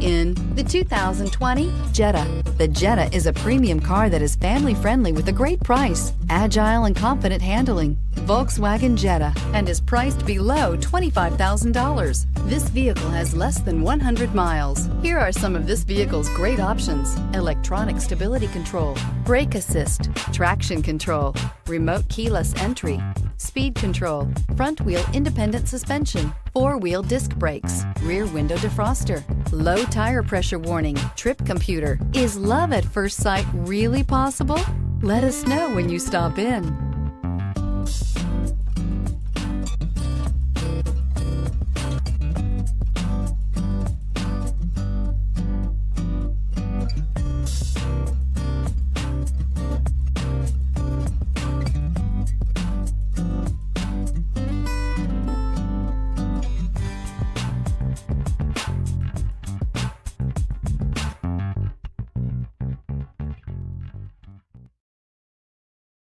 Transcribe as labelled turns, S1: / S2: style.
S1: in the 2020 Jetta. The Jetta is a premium car that is family-friendly with a great price, agile and confident handling. Volkswagen Jetta, and is priced below $25,000. This vehicle has less than 100 miles. Here are some of this vehicle's great options: electronic stability control, brake assist, traction control, remote keyless entry, speed control, front wheel independent suspension, four-wheel disc brakes, rear window defroster, low tire pressure warning, trip computer. Is love at first sight really possible? Let us know when you stop in.